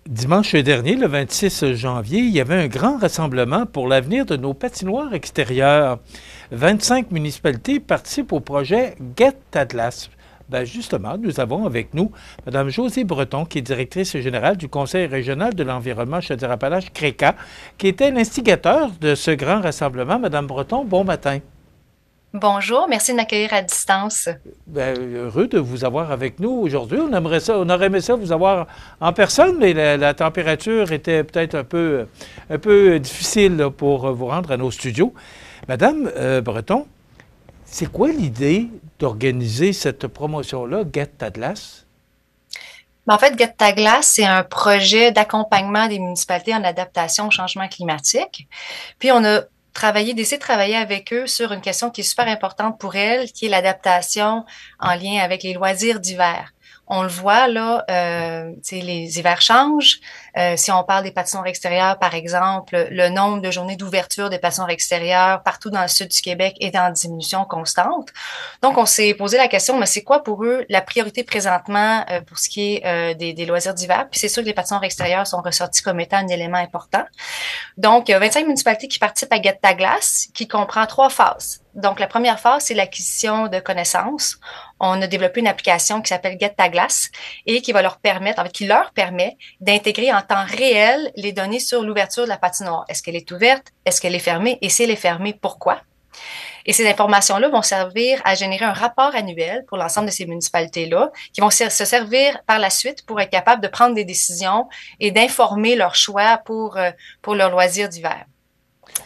Dimanche dernier, le 26 janvier, il y avait un grand rassemblement pour l'avenir de nos patinoires extérieures. 25 municipalités participent au projet Get Atlas. Ben justement, nous avons avec nous Mme Josée Breton, qui est directrice générale du Conseil régional de l'environnement Chaudière-Appalaches, CRECA, qui était l'instigateur de ce grand rassemblement. Mme Breton, bon matin. Bonjour, merci de m'accueillir à distance. Ben, heureux de vous avoir avec nous aujourd'hui. On aurait aimé ça vous avoir en personne, mais la température était peut-être un peu difficile là, pour vous rendre à nos studios. Madame Breton, c'est quoi l'idée d'organiser cette promotion-là, Get Ta Glace? En fait, Get Ta Glace, c'est un projet d'accompagnement des municipalités en adaptation au changement climatique. Puis on a décidé de travailler avec eux sur une question qui est super importante pour elles, qui est l'adaptation en lien avec les loisirs d'hiver. On le voit là, les hivers changent. Si on parle des patinoires extérieures, par exemple, le nombre de journées d'ouverture des patinoires extérieures partout dans le sud du Québec est en diminution constante. Donc, on s'est posé la question, mais c'est quoi pour eux la priorité présentement pour ce qui est des loisirs d'hiver? Puis c'est sûr que les patinoires extérieures sont ressortis comme étant un élément important. Donc, il y a 25 municipalités qui participent à Get Ta Glace, qui comprend 3 phases. Donc, la première phase, c'est l'acquisition de connaissances. On a développé une application qui s'appelle Get Ta Glace et qui va leur permettre, en fait, qui leur permet d'intégrer en temps réel les données sur l'ouverture de la patinoire. Est-ce qu'elle est ouverte? Est-ce qu'elle est fermée? Et si elle est fermée, pourquoi? Et ces informations-là vont servir à générer un rapport annuel pour l'ensemble de ces municipalités-là, qui vont se servir par la suite pour être capables de prendre des décisions et d'informer leurs choix pour leurs loisirs d'hiver.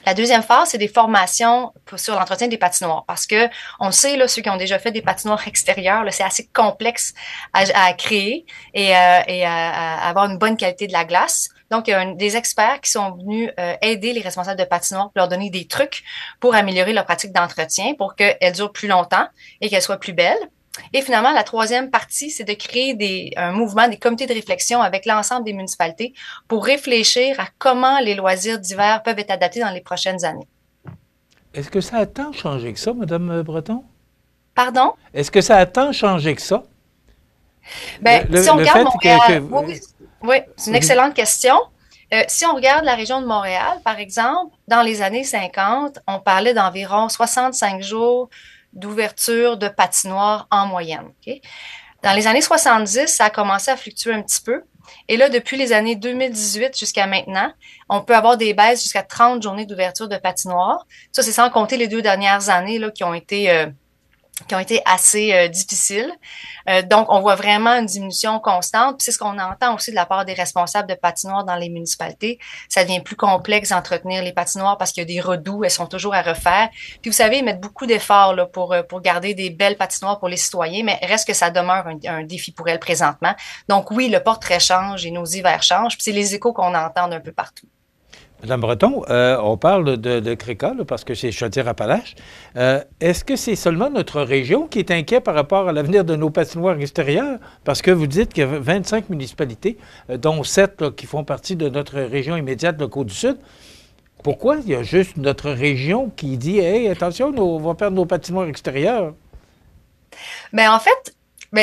La deuxième phase, c'est des formations sur l'entretien des patinoires parce que on le sait, là, ceux qui ont déjà fait des patinoires extérieures, là, c'est assez complexe à créer et à avoir une bonne qualité de la glace. Donc, il y a des experts qui sont venus aider les responsables de patinoires pour leur donner des trucs pour améliorer leur pratique d'entretien, pour qu'elles durent plus longtemps et qu'elles soient plus belles. Et finalement, la troisième partie, c'est de créer un mouvement, des comités de réflexion avec l'ensemble des municipalités pour réfléchir à comment les loisirs d'hiver peuvent être adaptés dans les prochaines années. Est-ce que ça a tant changé que ça, Mme Breton? Pardon? Est-ce que ça a tant changé que ça? Ben, si on Le regarde fait Montréal, oui, c'est une excellente question. Si on regarde la région de Montréal, par exemple, dans les années 50, on parlait d'environ 65 jours d'ouverture de patinoire en moyenne. Okay? Dans les années 70, ça a commencé à fluctuer un petit peu. Et là, depuis les années 2018 jusqu'à maintenant, on peut avoir des baisses jusqu'à 30 journées d'ouverture de patinoire. Ça, c'est sans compter les 2 dernières années là, qui ont été assez difficiles. Donc, on voit vraiment une diminution constante. Puis c'est ce qu'on entend aussi de la part des responsables de patinoires dans les municipalités. Ça devient plus complexe d'entretenir les patinoires parce qu'il y a des redous, elles sont toujours à refaire. Puis vous savez, ils mettent beaucoup d'efforts là, pour garder des belles patinoires pour les citoyens, mais reste que ça demeure un défi pour elles présentement. Donc oui, le portrait change et nos hivers changent. Puis c'est les échos qu'on entend d'un peu partout. Madame Breton, on parle de CRECA, là, parce que c'est Chaudière-Appalaches. Est-ce que c'est seulement notre région qui est inquiète par rapport à l'avenir de nos patinoires extérieures? Parce que vous dites qu'il y a 25 municipalités, dont 7 là, qui font partie de notre région immédiate, le Côte-du-Sud. Pourquoi il y a juste notre région qui dit « Hey, attention, on va perdre nos patinoires extérieures ». Mais en fait,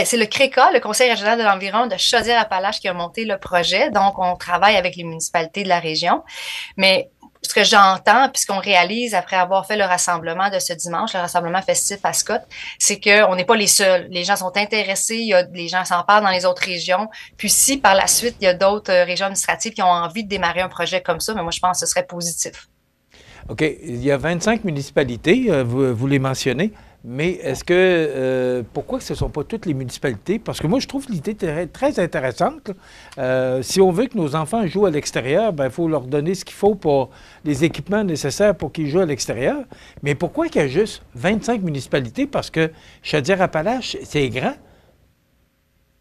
c'est le CRECA, le Conseil régional de l'environnement de Chaudière-Appalaches, qui a monté le projet. Donc, on travaille avec les municipalités de la région. Mais ce que j'entends, puis ce qu'on réalise après avoir fait le rassemblement de ce dimanche, le rassemblement festif à Scott, c'est qu'on n'est pas les seuls. Les gens sont intéressés, les gens s'en parlent dans les autres régions. Puis si par la suite, il y a d'autres régions administratives qui ont envie de démarrer un projet comme ça, mais moi, je pense que ce serait positif. OK. Il y a 25 municipalités, vous les mentionnez. Mais est-ce que pourquoi ce ne sont pas toutes les municipalités? Parce que moi, je trouve l'idée très intéressante. Si on veut que nos enfants jouent à l'extérieur, il faut leur donner ce qu'il faut pour les équipements nécessaires pour qu'ils jouent à l'extérieur. Mais pourquoi qu'il y a juste 25 municipalités? Parce que Chaudière-Appalaches, c'est grand.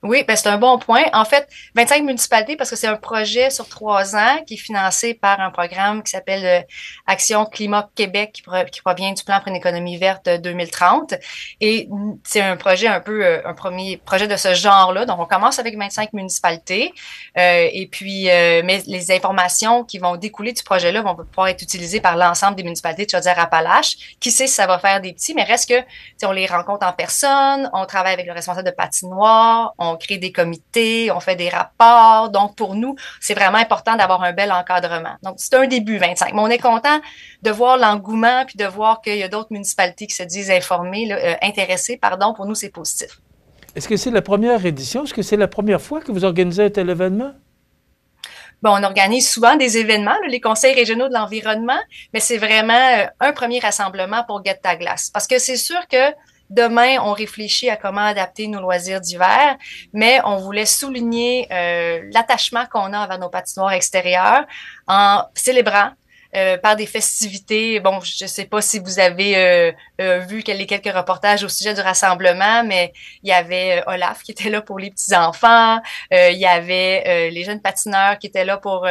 Oui, c'est un bon point. En fait, 25 municipalités parce que c'est un projet sur 3 ans qui est financé par un programme qui s'appelle Action Climat Québec qui provient du plan pour une économie verte 2030. Et c'est un projet un peu un premier projet de ce genre-là. Donc, on commence avec 25 municipalités et puis mais les informations qui vont découler du projet-là vont pouvoir être utilisées par l'ensemble des municipalités de Chaudière-Appalaches. Qui sait si ça va faire des petits, mais reste que on les rencontre en personne, on travaille avec le responsable de patinoire, on crée des comités, on fait des rapports. Donc, pour nous, c'est vraiment important d'avoir un bel encadrement. Donc, c'est un début, 25. Mais on est content de voir l'engouement puis de voir qu'il y a d'autres municipalités qui se disent intéressées. Pardon, pour nous, c'est positif. Est-ce que c'est la première édition? Est-ce que c'est la première fois que vous organisez un tel événement? Bon, on organise souvent des événements, là, les conseils régionaux de l'environnement, mais c'est vraiment un premier rassemblement pour Get ta glace. Parce que c'est sûr que demain, on réfléchit à comment adapter nos loisirs d'hiver, mais on voulait souligner l'attachement qu'on a envers nos patinoires extérieures en célébrant par des festivités. Bon, je ne sais pas si vous avez vu les quelques reportages au sujet du rassemblement, mais il y avait Olaf qui était là pour les petits-enfants. Il y avait les jeunes patineurs qui étaient là pour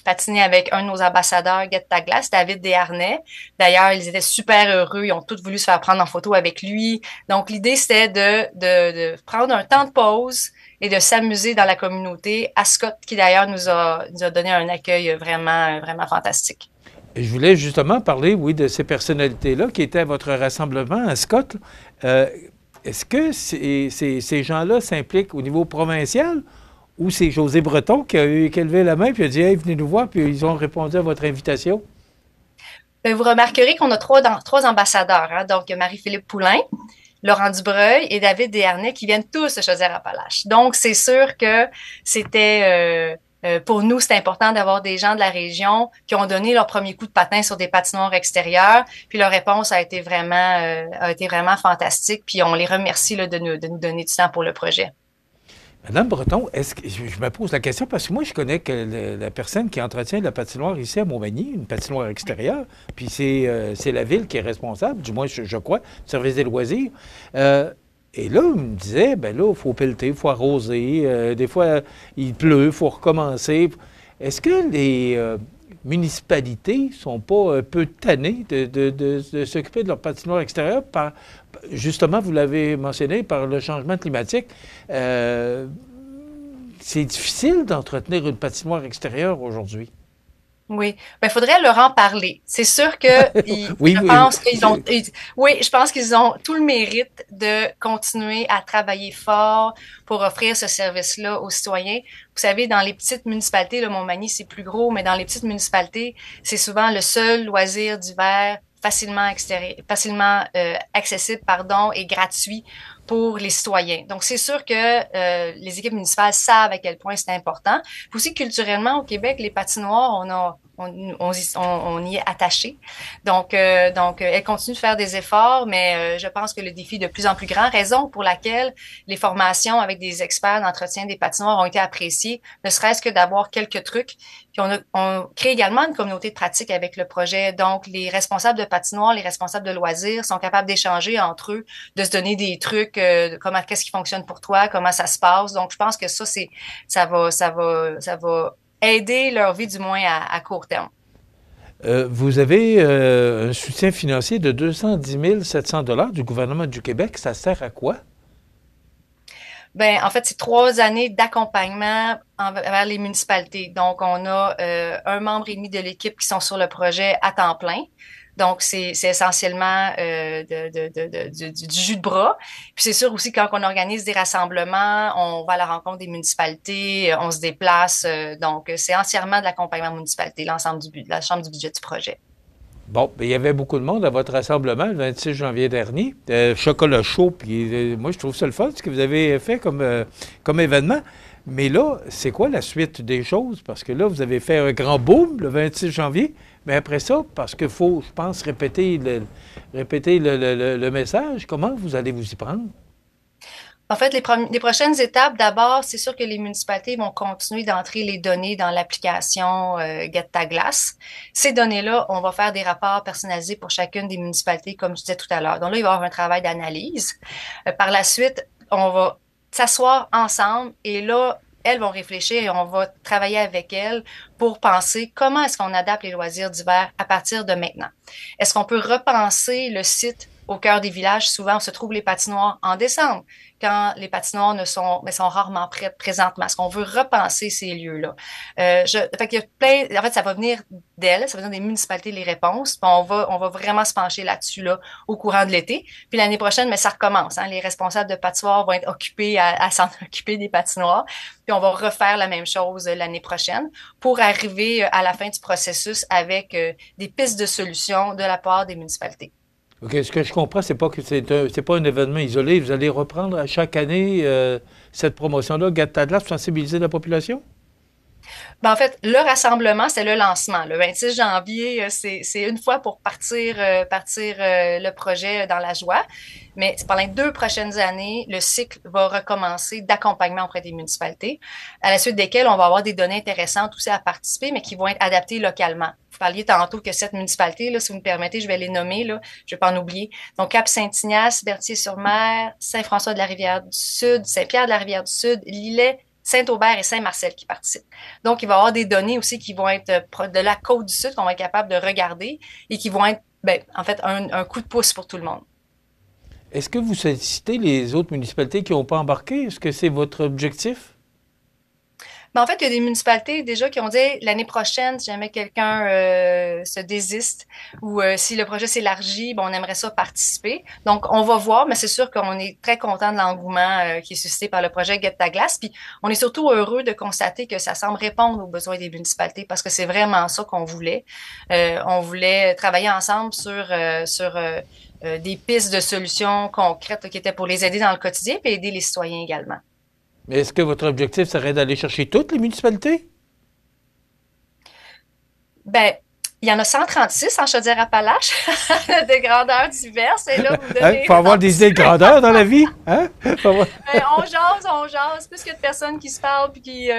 patiner avec un de nos ambassadeurs, Get ta glace, David Desharnais. D'ailleurs, ils étaient super heureux. Ils ont tous voulu se faire prendre en photo avec lui. Donc, l'idée, c'était de prendre un temps de pause et de s'amuser dans la communauté. Ascot, qui d'ailleurs nous a donné un accueil vraiment, vraiment fantastique. Je voulais justement parler, oui, de ces personnalités-là qui étaient à votre rassemblement à Scott. Est-ce que ces gens-là s'impliquent au niveau provincial ou c'est José Breton qui a levé la main et a dit « Hey, venez nous voir » puis ils ont répondu à votre invitation? Bien, vous remarquerez qu'on a trois ambassadeurs. Hein? Donc, Marie-Philippe Poulain, Laurent Dubreuil et David Desharnais qui viennent tous de Chaudière-Appalaches. Donc, c'est sûr que c'était... pour nous, c'est important d'avoir des gens de la région qui ont donné leur premier coup de patin sur des patinoires extérieures. Puis leur réponse a été vraiment fantastique. Puis on les remercie là, de nous donner du temps pour le projet. Madame Breton, est-ce que je me pose la question parce que moi, je connais que la personne qui entretient la patinoire ici à Montmagny, une patinoire extérieure, puis c'est la ville qui est responsable, du moins, je crois, du service des loisirs. Et là, il me disait, ben là, il faut pelleter, il faut arroser, des fois, il pleut, il faut recommencer. Est-ce que les municipalités sont pas un peu tannées de s'occuper de leur patinoire extérieure par, justement, vous l'avez mentionné, par le changement climatique? C'est difficile d'entretenir une patinoire extérieure aujourd'hui. Oui, ben faudrait leur en parler. C'est sûr que Oui, je pense qu'ils ont tout le mérite de continuer à travailler fort pour offrir ce service-là aux citoyens. Vous savez, dans les petites municipalités, le Montmagny, c'est plus gros, mais dans les petites municipalités, c'est souvent le seul loisir d'hiver facilement accessible, et gratuit pour les citoyens. Donc, c'est sûr que les équipes municipales savent à quel point c'est important. Puis aussi, culturellement, au Québec, les patinoires, on y est attaché. Donc, elle continue de faire des efforts, mais je pense que le défi est de plus en plus grand, raison pour laquelle les formations avec des experts d'entretien des patinoires ont été appréciées, ne serait-ce que d'avoir quelques trucs. Puis on crée également une communauté de pratique avec le projet. Donc, les responsables de patinoires, les responsables de loisirs sont capables d'échanger entre eux, de se donner des trucs, qu'est-ce qui fonctionne pour toi, comment ça se passe. Donc, je pense que ça va aider leur vie, du moins à court terme. Vous avez un soutien financier de 210 700 $ du gouvernement du Québec. Ça sert à quoi? Ben, en fait, c'est 3 années d'accompagnement envers les municipalités. Donc, on a un membre et demi de l'équipe qui sont sur le projet à temps plein. Donc, c'est essentiellement du jus de bras. Puis c'est sûr aussi, quand on organise des rassemblements, on va à la rencontre des municipalités, on se déplace. Donc, c'est entièrement de l'accompagnement municipalité, l'ensemble de la chambre du budget du projet. Bon, bien, il y avait beaucoup de monde à votre rassemblement le 26 janvier dernier. Chocolat chaud, puis moi, je trouve ça le fun, ce que vous avez fait comme événement. Mais là, c'est quoi la suite des choses? Parce que là, vous avez fait un grand boom le 26 janvier. Mais après ça, parce qu'il faut, je pense, répéter le message, comment vous allez vous y prendre? En fait, les prochaines étapes, d'abord, c'est sûr que les municipalités vont continuer d'entrer les données dans l'application Get ta glace. Ces données-là, on va faire des rapports personnalisés pour chacune des municipalités, comme je disais tout à l'heure. Donc là, il va y avoir un travail d'analyse. Par la suite, on va s'asseoir ensemble et là, elles vont réfléchir et on va travailler avec elles pour penser comment est-ce qu'on adapte les loisirs d'hiver à partir de maintenant. Est-ce qu'on peut repenser le site au cœur des villages, souvent, on se trouve les patinoires en décembre, quand les patinoires sont rarement prêtes présentement. Est-ce qu'on veut repenser ces lieux-là? Fait qu'il y a plein, en fait, ça va venir d'elles, ça va venir des municipalités, les réponses. Puis on va vraiment se pencher là-dessus, là, au courant de l'été. Puis l'année prochaine, mais ça recommence, hein. Les responsables de patinoires vont être occupés à s'en occuper des patinoires. Puis on va refaire la même chose l'année prochaine pour arriver à la fin du processus avec des pistes de solutions de la part des municipalités. OK, ce que je comprends, c'est pas que c'est pas un événement isolé. Vous allez reprendre à chaque année cette promotion-là, Garde ta glace, pour sensibiliser la population? Ben, en fait, le rassemblement, c'est le lancement. Le 26 janvier, c'est une fois pour partir le projet dans la joie. Mais pendant les 2 prochaines années, le cycle va recommencer d'accompagnement auprès des municipalités, à la suite desquelles on va avoir des données intéressantes aussi à participer, mais qui vont être adaptées localement. Vous parliez tantôt que cette municipalité, là, si vous me permettez, je vais les nommer, là, je vais pas en oublier. Donc, Cap-Saint-Ignace, Berthier-sur-Mer, Saint-François-de-la-Rivière-du-Sud, Saint-Pierre-de-la-Rivière-du-Sud, Lillet, Saint-Aubert et Saint-Marcel qui participent. Donc, il va y avoir des données aussi qui vont être de la côte du Sud qu'on va être capable de regarder et qui vont être, ben, en fait, un coup de pouce pour tout le monde. Est-ce que vous sollicitez les autres municipalités qui n'ont pas embarqué? Est-ce que c'est votre objectif? Mais en fait, il y a des municipalités déjà qui ont dit l'année prochaine, si jamais quelqu'un se désiste ou si le projet s'élargit, bon, on aimerait ça participer. Donc, on va voir, mais c'est sûr qu'on est très content de l'engouement qui est suscité par le projet Get ta glace. Puis, on est surtout heureux de constater que ça semble répondre aux besoins des municipalités parce que c'est vraiment ça qu'on voulait. On voulait travailler ensemble sur des pistes de solutions concrètes qui étaient pour les aider dans le quotidien et aider les citoyens également. Mais est-ce que votre objectif serait d'aller chercher toutes les municipalités? Ben, il y en a 136 en Chaudière-Appalaches, de grandeurs diverses. Et là, vous Hein? donnez Faut avoir des idées de grandeur dans la vie. Hein? ben, on jase. Plus qu'il y a de personnes qui se parlent, puis qui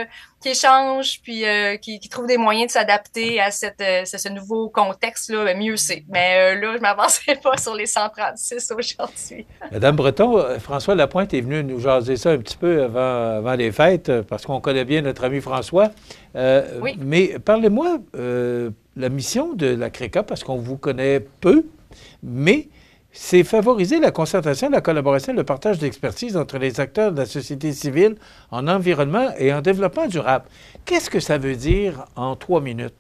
échangent, puis qui trouvent des moyens de s'adapter à ce nouveau contexte-là, ben, mieux c'est. Mais là, je ne m'avancerai pas sur les 136 aujourd'hui. Madame Breton, François Lapointe est venu nous jaser ça un petit peu avant les fêtes, parce qu'on connaît bien notre ami François. Oui. Mais parlez-moi la mission de la CRECA, parce qu'on vous connaît peu, mais c'est favoriser la concertation, la collaboration, le partage d'expertise entre les acteurs de la société civile en environnement et en développement durable. Qu'est-ce que ça veut dire en 3 minutes?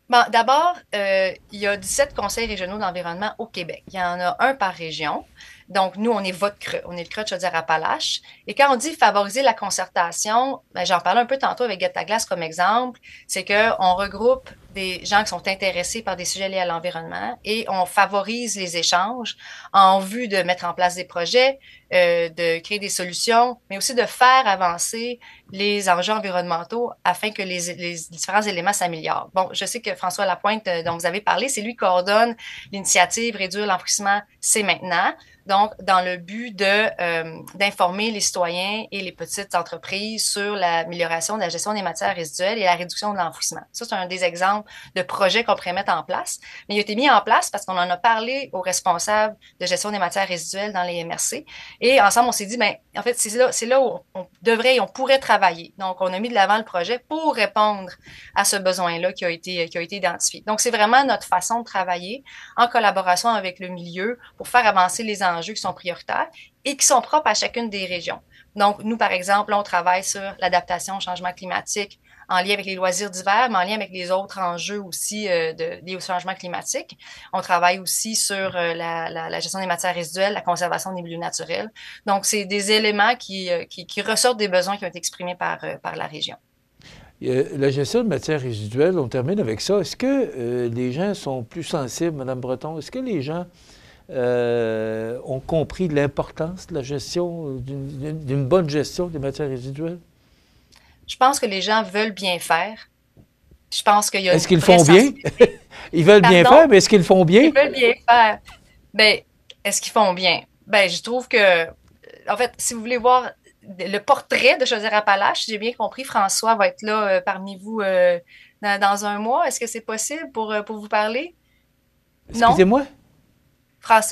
Bon, d'abord, il y a 17 conseils régionaux d'environnement au Québec. Il y en a un par région. Donc, nous, on est votre CRE, on est le CRE de Chaudière-Appalaches. Et quand on dit favoriser la concertation, ben, j'en parlais un peu tantôt avec Get ta glace comme exemple, c'est qu'on regroupe des gens qui sont intéressés par des sujets liés à l'environnement et on favorise les échanges en vue de mettre en place des projets, de créer des solutions, mais aussi de faire avancer les enjeux environnementaux afin que les différents éléments s'améliorent. Bon, je sais que François Lapointe, dont vous avez parlé, c'est lui qui coordonne l'initiative Réduire l'enfouissement, c'est maintenant. Donc, dans le but d'informer les citoyens et les petites entreprises sur l'amélioration de la gestion des matières résiduelles et la réduction de l'enfouissement. Ça, c'est un des exemples de projets qu'on pourrait mettre en place. Mais il a été mis en place parce qu'on en a parlé aux responsables de gestion des matières résiduelles dans les MRC. Et ensemble, on s'est dit, ben, en fait, c'est là où on devrait et on pourrait travailler. Donc, on a mis de l'avant le projet pour répondre à ce besoin-là qui a été identifié. Donc, c'est vraiment notre façon de travailler en collaboration avec le milieu pour faire avancer les enjeux qui sont prioritaires et qui sont propres à chacune des régions. Donc, nous, par exemple, on travaille sur l'adaptation au changement climatique en lien avec les loisirs d'hiver, mais en lien avec les autres enjeux aussi liés au changement climatique. On travaille aussi sur la gestion des matières résiduelles, la conservation des milieux naturels. Donc, c'est des éléments qui ressortent des besoins qui ont été exprimés par la région. La gestion de matières résiduelles, on termine avec ça. Est-ce que les gens sont plus sensibles, Mme Breton? Est-ce que les gens ont compris l'importance de la gestion, d'une bonne gestion des matières résiduelles? Je pense que les gens veulent bien faire. Je pense qu'il y a Est-ce qu'ils font bien? Ils veulent bien faire, mais est-ce qu'ils font bien? Ils veulent bien faire. Ben, est-ce qu'ils font bien? Ben, je trouve que, en fait, si vous voulez voir le portrait de Chaudière-Appalaches, si j'ai bien compris, François va être là parmi vous dans un mois. Est-ce que c'est possible pour vous parler? Non? Excusez-moi?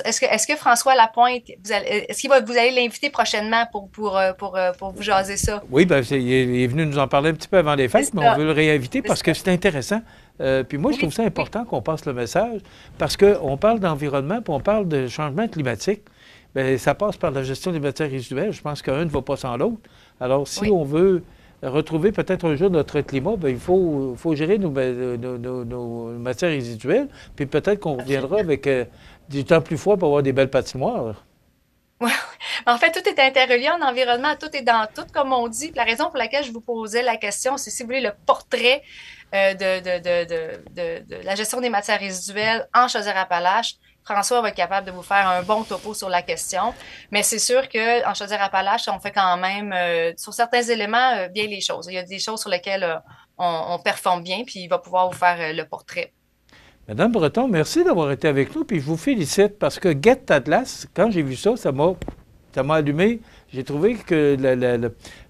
Est-ce que François Lapointe, vous allez l'inviter prochainement pour vous jaser ça? Oui, bien, il est venu nous en parler un petit peu avant les fêtes, mais on veut le réinviter parce que c'est intéressant Puis moi, je trouve ça important qu'on passe le message parce qu'on parle d'environnement, puis on parle de changement climatique. Bien, ça passe par la gestion des matières résiduelles. Je pense qu'un ne va pas sans l'autre. Alors, si on veut retrouver peut-être un jour notre climat, bien, il faut gérer nos matières résiduelles. Puis peut-être qu'on reviendra avec du temps plus froid pour avoir des belles patinoires. Ouais. En fait, tout est interrelié en environnement, tout est dans tout, comme on dit. La raison pour laquelle je vous posais la question, c'est si vous voulez le portrait de la gestion des matières résiduelles en Chaudière-Appalaches. François va être capable de vous faire un bon topo sur la question. Mais c'est sûr qu'en Chaudière-Appalaches, on fait quand même, sur certains éléments, bien les choses. Il y a des choses sur lesquelles on performe bien, puis il va pouvoir vous faire le portrait. Madame Breton, merci d'avoir été avec nous, puis je vous félicite parce que Get Atlas, quand j'ai vu ça, ça m'a allumé. J'ai trouvé que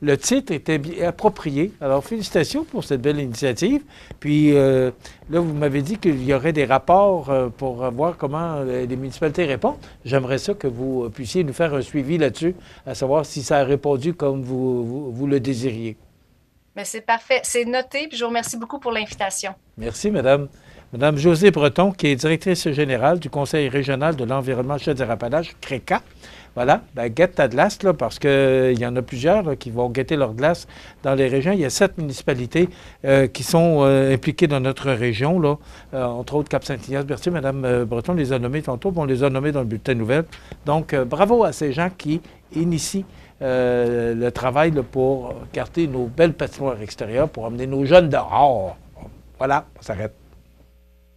le titre était bien approprié. Alors, félicitations pour cette belle initiative. Puis là, vous m'avez dit qu'il y aurait des rapports pour voir comment les municipalités répondent. J'aimerais ça que vous puissiez nous faire un suivi là-dessus, à savoir si ça a répondu comme vous le désiriez. Mais c'est parfait. C'est noté, puis je vous remercie beaucoup pour l'invitation. Merci, madame. Madame Josée Breton, qui est directrice générale du Conseil régional de l'environnement Chaudière-Appalaches, CRECA. Voilà, ben, guette ta glace, là, parce qu'il y en a plusieurs là, qui vont guetter leur glace dans les régions. Il y a 7 municipalités qui sont impliquées dans notre région, là, entre autres Cap-Saint-Ignace. Merci, Mme Breton les a nommés tantôt, puis on les a nommés dans le bulletin de nouvelles. Donc, bravo à ces gens qui initient le travail là, pour garder nos belles patinoires extérieures, pour amener nos jeunes dehors. Voilà, on s'arrête.